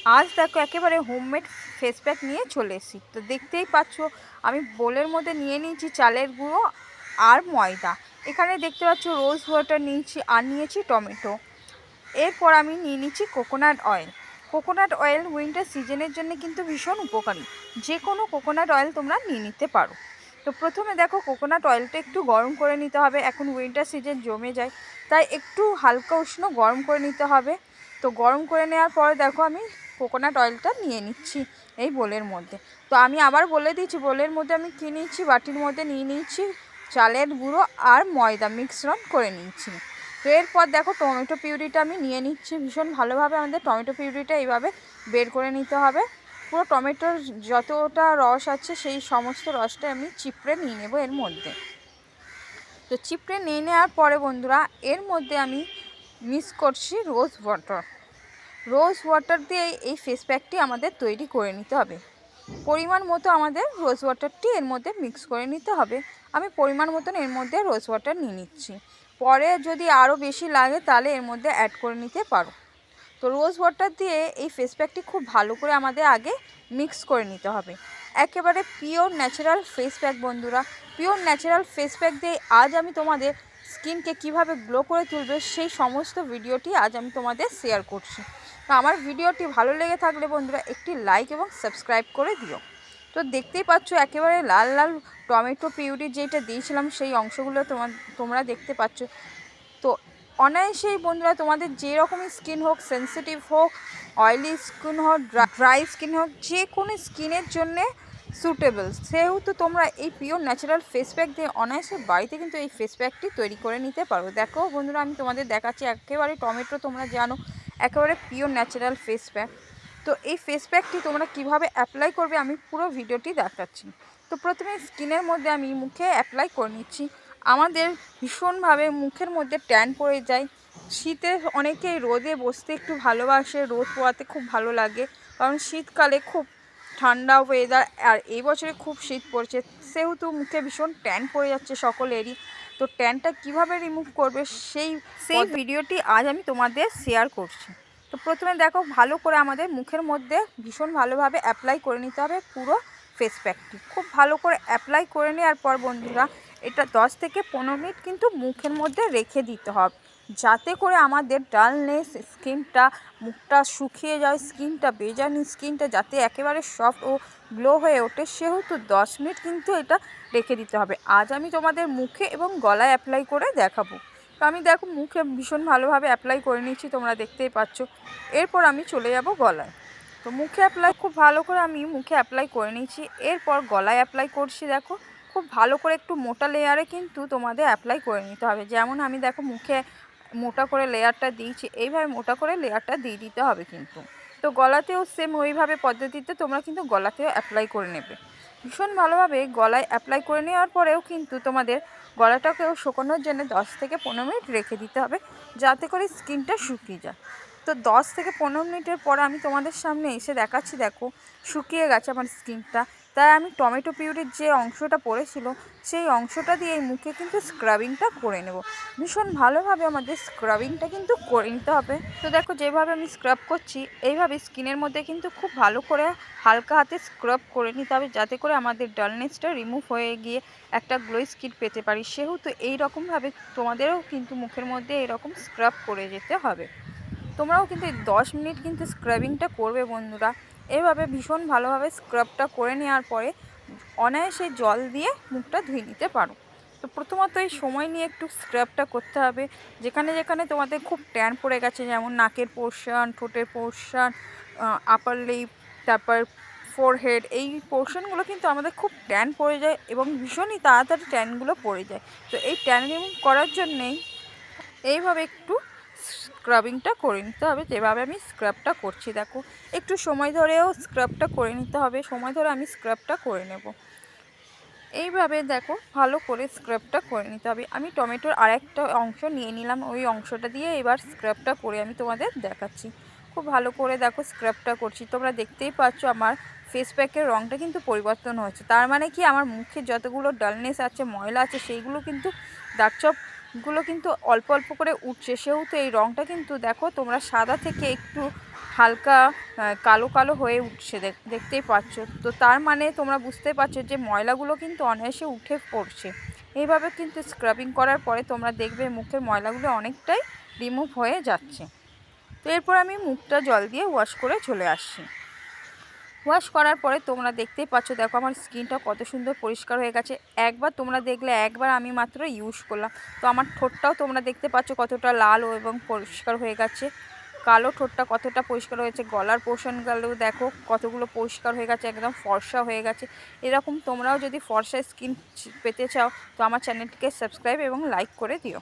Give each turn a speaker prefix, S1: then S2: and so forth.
S1: আজ দেখো একেবারে হোমমেড ফেস প্যাক নিয়ে চলে এসেছি। তো দেখতেই পাচ্ছ আমি বোলের মধ্যে নিয়ে নিয়েছি চালের গুঁড়ো আর ময়দা। এখানে দেখতে পাচ্ছ রোজ ওয়াটার নিয়েছি আর নিয়েছি টমেটো। এরপর আমি নিয়ে নিচ্ছি coconut oil. Coconut oil winter সিজনের জন্য কিন্তু ভীষণ উপকারী। যে কোনো কোকোনাট অয়েল তোমরা নিয়ে নিতে পারো। তো প্রথমে দেখো কোকোনাট অয়েলটা একটু গরম করে নিতে হবে। এখন উইন্টার সিজন জমে যায়, তাই একটু হালকা উষ্ণ গরম করে নিতে হবে। তো গরম করে নেওয়ার পরে দেখো আমি কোকোনাট অয়েলটা নিয়ে নিচ্ছি এই বোলের মধ্যে। তো আমি আবার বলে দিচ্ছি, বোলের মধ্যে আমি কী নিচ্ছি, বাটির মধ্যে নিয়ে নিচ্ছি চালের গুঁড়ো আর ময়দা মিশ্রণ করে নিচ্ছি। তো এরপর দেখো টমেটো পিউরিটা আমি নিয়ে নিচ্ছি। ভীষণ ভালোভাবে আমাদের টমেটো পিউরিটা এইভাবে বের করে নিতে হবে। পুরো টমেটোর যতটা রস আছে সেই সমস্ত রসটা আমি চিপড়ে নিয়ে নেব এর মধ্যে। তো চিপড়ে নিয়ে নেওয়ার পরে বন্ধুরা এর মধ্যে আমি মিক্স করছি রোজ ওয়াটার। রোজ ওয়াটার দিয়ে এই ফেস প্যাকটি আমাদের তৈরি করে নিতে হবে। পরিমাণ মতো আমাদের রোজ ওয়াটারটি এর মধ্যে মিক্স করে নিতে হবে। আমি পরিমাণ মতন এর মধ্যে রোজ ওয়াটার নিয়ে নিচ্ছি। পরে যদি আরও বেশি লাগে তাহলে এর মধ্যে অ্যাড করে নিতে পারো। তো রোজ ওয়াটার দিয়ে এই ফেস প্যাকটি খুব ভালো করে আমাদের আগে মিক্স করে নিতে হবে। একেবারে পিওর ন্যাচারাল ফেস প্যাক বন্ধুরা। পিওর ন্যাচারাল ফেস প্যাক দিয়ে আজ আমি তোমাদের স্কিনকে কিভাবে গ্লো করে তুলবে সেই সমস্ত ভিডিওটি আজ আমি তোমাদের শেয়ার করছি। তো আমার ভিডিওটি ভালো লেগে থাকলে বন্ধুরা একটি লাইক এবং সাবস্ক্রাইব করে দিও। তো দেখতেই পাচ্ছ একেবারে লাল লাল টমেটো পিউরি যেটা দিয়েছিলাম সেই অংশগুলো তোমরা দেখতে পাচ্ছ। তো অনায়াসেই বন্ধুরা তোমাদের যে রকমই স্কিন হোক, সেন্সিটিভ হোক, অয়েলি স্কিন হোক, ড্রাই স্কিন হোক, যে কোনো স্কিনের জন্যে সুটেবল, সেহেতু তোমরা এই পিওর ন্যাচারাল ফেস প্যাক দিয়ে অনায়াসে বাড়িতে কিন্তু এই ফেস প্যাকটি তৈরি করে নিতে পারো। দেখো বন্ধুরা আমি তোমাদের দেখাচ্ছি একেবারে টমেটো, তোমরা জানো একেবারে পিওর ন্যাচারাল ফেস প্যাক। তো এই ফেস প্যাকটি তোমরা কিভাবে অ্যাপ্লাই করবে আমি পুরো ভিডিওটি দেখাচ্ছি। তো প্রথমে স্কিনের মধ্যে আমি মুখে অ্যাপ্লাই করে নিচ্ছি। আমাদের ভীষণভাবে মুখের মধ্যে ট্যান পড়ে যায়। শীতে অনেকেই রোদে বসতে একটু ভালোবাসে, রোদ পোয়াতে খুব ভালো লাগে, কারণ শীতকালে খুব ঠান্ডা ওয়েদার আর এই বছরে খুব শীত পড়ছে, সেহেতু মুখে ভীষণ ট্যান পড়ে যাচ্ছে সকলেরই। তো ট্যানটা কিভাবে রিমুভ করবে সেই ভিডিওটি আজ আমি তোমাদের শেয়ার করছি। তো প্রথমে দেখো ভালো করে আমাদের মুখের মধ্যে ভীষণ ভালোভাবে অ্যাপ্লাই করে নিতে হবে পুরো ফেস প্যাকটি। খুব ভালো করে অ্যাপ্লাই করে নেওয়ার পর বন্ধুরা এটা 10 থেকে 15 মিনিট কিন্তু মুখের মধ্যে রেখে দিতে হবে, যাতে করে আমাদের ডালনেস স্কিনটা, মুখটা শুকিয়ে যায়, স্কিনটা বেজানি স্কিনটা যাতে একেবারে সফট ও গ্লো হয়ে ওঠে, সেহেতু 10 মিনিট কিন্তু এটা রেখে দিতে হবে। আজ আমি তোমাদের মুখে এবং গলায় অ্যাপ্লাই করে দেখাবো। তো আমি দেখো মুখে ভীষণ ভালোভাবে অ্যাপ্লাই করে নিচ্ছি, তোমরা দেখতেই পাচ্ছ। এরপর আমি চলে যাব গলায়। তো মুখে অ্যাপ্লাই খুব ভালো করে আমি মুখে অ্যাপ্লাই করে নিচ্ছি। এরপর গলায় অ্যাপ্লাই করছি। দেখো খুব ভালো করে একটু মোটা লেয়ারে কিন্তু তোমাদের অ্যাপ্লাই করে নিতে হবে। যেমন আমি দেখো মুখে মোটা করে লেয়ারটা দিয়েছি, এইভাবে মোটা করে লেয়ারটা দিয়ে দিতে হবে কিন্তু। তো গলাতেও সেম ওইভাবে পদ্ধতিতে তোমরা কিন্তু গলাতেও অ্যাপ্লাই করে নেবে। ভীষণ ভালোভাবে গলায় অ্যাপ্লাই করে নেওয়ার পরেও কিন্তু তোমাদের গলাটাকেও শুকানোর জন্য 10 থেকে 15 মিনিট রেখে দিতে হবে, যাতে করে স্কিনটা শুকিয়ে যায়। তো 10 থেকে 15 মিনিটের পর আমি তোমাদের সামনে এসে দেখাচ্ছি। দেখো শুকিয়ে গেছে আমার স্কিনটা। তাই আমি টমেটো পিউরির যে অংশটা পড়েছিল সেই অংশটা দিয়ে মুখে কিন্তু স্ক্রাবিংটা করে নেব। ভীষণ ভালোভাবে আমাদের স্ক্রাবিংটা কিন্তু করে নিতে হবে। তো দেখো যেভাবে আমি স্ক্রাব করছি এইভাবে স্কিনের মধ্যে কিন্তু খুব ভালো করে হালকা হাতে স্ক্রাব করে নিতে হবে, যাতে করে আমাদের ডালনেসটা রিমুভ হয়ে গিয়ে একটা গ্লো স্কিন পেতে পারি। সেহেতু এই রকমভাবে তোমাদেরও কিন্তু মুখের মধ্যে এরকম স্ক্রাব করে যেতে হবে। তোমরাও কিন্তু 10 মিনিট কিন্তু স্ক্রাবিংটা করবে বন্ধুরা। এভাবে ভীষণ ভালোভাবে স্ক্রাবটা করে নেওয়ার পরে অনায়াসে জল দিয়ে মুখটা ধুয়ে নিতে পারো। তো প্রথমত এই সময় নিয়ে একটু স্ক্রাবটা করতে হবে। যেখানে যেখানে তোমাদের খুব ট্যান পড়ে গেছে, যেমন নাকের পোর্শন, ঠোঁটের পোর্শন, আপার লিপ, তারপর ফোরহেড, এই পোর্শনগুলো কিন্তু আমাদের খুব ট্যান পড়ে যায় এবং ভীষণই তাড়াতাড়ি ট্যানগুলো পড়ে যায়। তো এই ট্যান রিমুভ করার জন্যেই এইভাবে একটু স্ক্রাবিংটা করে নিতে হবে, যেভাবে আমি স্ক্রাবটা করছি। দেখো একটু সময় ধরেও স্ক্রাবটা করে নিতে হবে, সময় ধরে আমি স্ক্রাবটা করে নেব। এইভাবে দেখো ভালো করে স্ক্রাবটা করে নিতে হবে। আমি টমেটোর আরেকটা অংশ নিয়ে নিলাম, ওই অংশটা দিয়ে এবার স্ক্রাবটা করে আমি তোমাদের দেখাচ্ছি। খুব ভালো করে দেখো স্ক্রাবটা করছি, তোমরা দেখতেই পাচ্ছ আমার ফেস প্যাকের রঙটা কিন্তু পরিবর্তন হয়েছে। তার মানে কি আমার মুখে যতগুলো ডালনেস আছে, ময়লা আছে, সেইগুলো কিন্তু দাগছোপগুলো কিন্তু অল্প অল্প করে উঠছে। সেহেতু এই রঙটা কিন্তু দেখো তোমরা সাদা থেকে একটু হালকা কালো কালো হয়ে উঠছে, দেখতেই পাচ্ছ। তো তার মানে তোমরা বুঝতে পারছো যে ময়লাগুলো কিন্তু অনায়াসে উঠে পড়ছে। এইভাবে কিন্তু স্ক্রাবিং করার পরে তোমরা দেখবে মুখের ময়লাগুলো অনেকটাই রিমুভ হয়ে যাচ্ছে। তো এরপর আমি মুখটা জল দিয়ে ওয়াশ করে চলে আসছি। ওয়াশ করার পরে তোমরা দেখতেই পাচ্ছ, দেখো আমার স্কিনটা কত সুন্দর পরিষ্কার হয়ে গেছে। একবার তোমরা দেখলে, একবার আমি মাত্র ইউজ করলাম। তো আমার ঠোঁটটাও তোমরা দেখতে পাচ্ছ কতটা লাল এবং পরিষ্কার হয়ে গেছে। কালো ঠোঁটটা কতটা পরিষ্কার হয়েছে, গলার পোর্শনগুলো দেখো কতগুলো পরিষ্কার হয়ে গেছে, একদম ফর্সা হয়ে গেছে। এরকম তোমরাও যদি ফর্সা স্কিন পেতে চাও তো আমার চ্যানেলটিকে সাবস্ক্রাইব এবং লাইক করে দিও।